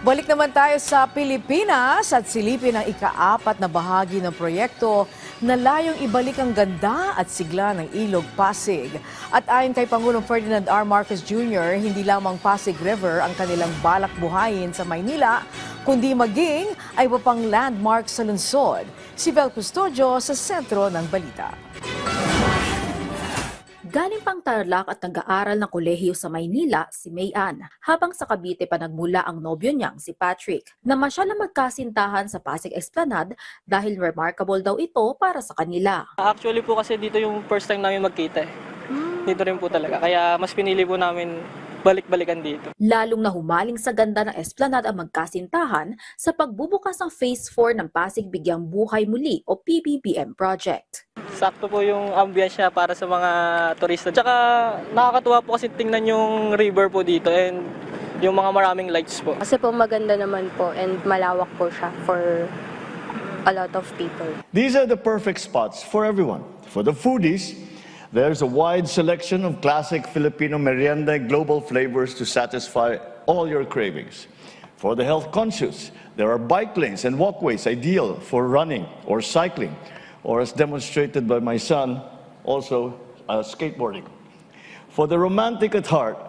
Balik naman tayo sa Pilipinas at silipin ang ika-4 na bahagi ng proyekto na layong ibalik ang ganda at sigla ng Ilog Pasig. At ayon kay Pangulong Ferdinand R. Marcos Jr., hindi lamang Pasig River ang kanilang balak buhayin sa Maynila, kundi maging ay iba pang landmark sa lungsod. Si Vel Custodio sa sentro ng balita. Galing pang Tarlac at nag-aaral ng kolehiyo sa Maynila si Mayan, habang sa Cavite pa nagmula ang nobyo niyang si Patrick. Namasyal na magkasintahan sa Pasig Esplanade dahil remarkable daw ito para sa kanila. Actually po kasi dito yung first time namin magkita eh. Dito rin po talaga, kaya mas pinili po namin balik-balikan dito. Lalong nahumaling sa ganda ng Esplanade ang magkasintahan sa pagbubukas ng Phase 4 ng Pasig Bigyang Buhay Muli o PBBM project. Sakto po yung ambience niya para sa mga turista. Tsaka nakakatuwa po kasi tingnan yung river po dito and yung mga maraming lights po. Kasi po maganda naman po and malawak po siya for a lot of people. These are the perfect spots for everyone. For the foodies, there's a wide selection of classic Filipino merienda and global flavors to satisfy all your cravings. For the health conscious, there are bike lanes and walkways ideal for running or cycling, or as demonstrated by my son, also skateboarding. For the romantic at heart,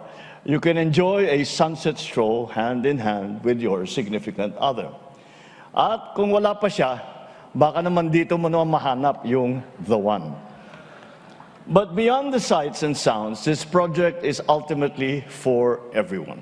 you can enjoy a sunset stroll hand in hand with your significant other. At kung wala pa siya, baka naman dito mo naman mahanap yung the one. But beyond the sights and sounds, this project is ultimately for everyone.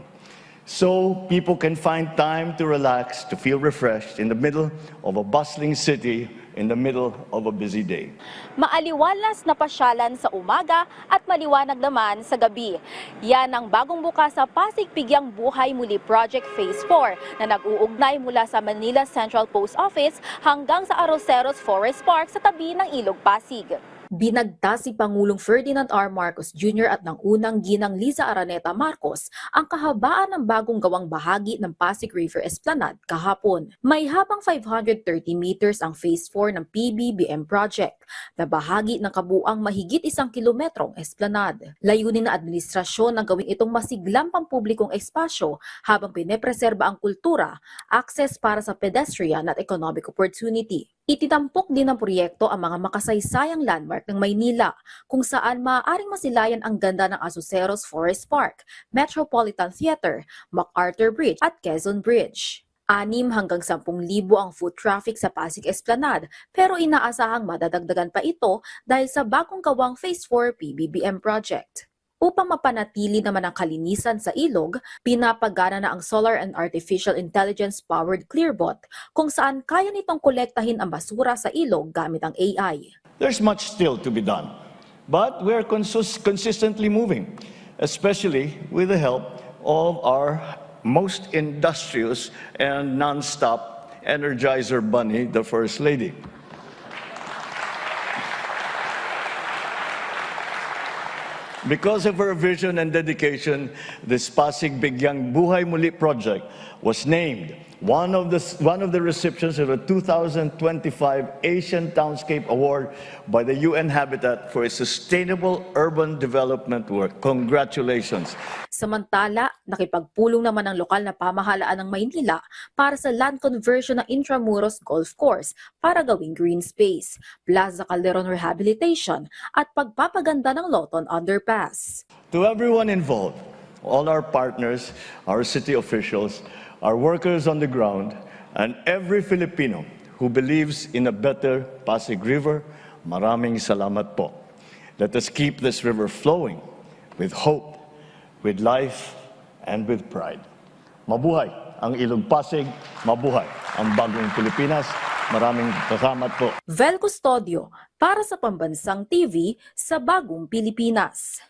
So people can find time to relax, to feel refreshed in the middle of a bustling city, in the middle of a busy day. Maaliwalas na pasyalan sa umaga at maliwanag naman sa gabi. Yan ang bagong bukas sa Pasig Bigyang Buhay Muli Project Phase 4 na nag-uugnay mula sa Manila Central Post Office hanggang sa Arroceros Forest Park sa tabi ng Ilog Pasig. Binagta si Pangulong Ferdinand R. Marcos Jr. at ng unang ginang Liza Araneta Marcos ang kahabaan ng bagong gawang bahagi ng Pasig River Esplanade kahapon. May habang 530 meters ang Phase 4 ng PBBM project na bahagi ng kabuang mahigit 1 kilometrong esplanade. Layunin ng administrasyon na gawin itong masiglang pampublikong espasyo habang pinepreserba ang kultura, access para sa pedestrian at economic opportunity. Ititampok din ng proyekto ang mga makasaysayang landmark ng Maynila kung saan maaaring masilayan ang ganda ng Arroceros Forest Park, Metropolitan Theater, MacArthur Bridge at Quezon Bridge. 6 hanggang 10,000 ang foot traffic sa Pasig Esplanade pero inaasahang madadagdagan pa ito dahil sa bagong gawang Phase 4 PBBM project. Upang mapanatili naman ang kalinisan sa ilog, pinapagana na ang Solar and Artificial Intelligence-powered Clearbot kung saan kaya nitong kolektahin ang basura sa ilog gamit ang AI. There's much still to be done, but we're consistently moving, especially with the help of our most industrious and non-stop Energizer Bunny, the First Lady. Because of her vision and dedication, this Pasig Bigyang Buhay Muli project was named one of the recipients of the 2025 Asian Townscape Award by the UN Habitat for its sustainable urban development work. Congratulations. Samantala, nakipagpulong naman ang lokal na pamahalaan ng Maynila para sa land conversion ng Intramuros Golf Course para gawing green space, Plaza Calderon rehabilitation at pagpapaganda ng Loton Underpass. To everyone involved, all our partners, our city officials, our workers on the ground, and every Filipino who believes in a better Pasig River, maraming salamat po. Let us keep this river flowing with hope, with life, and with pride. Mabuhay ang Ilog Pasig, mabuhay ang bagong Pilipinas. Maraming salamat po. Vel Custodio para sa Pambansang TV sa Bagong Pilipinas.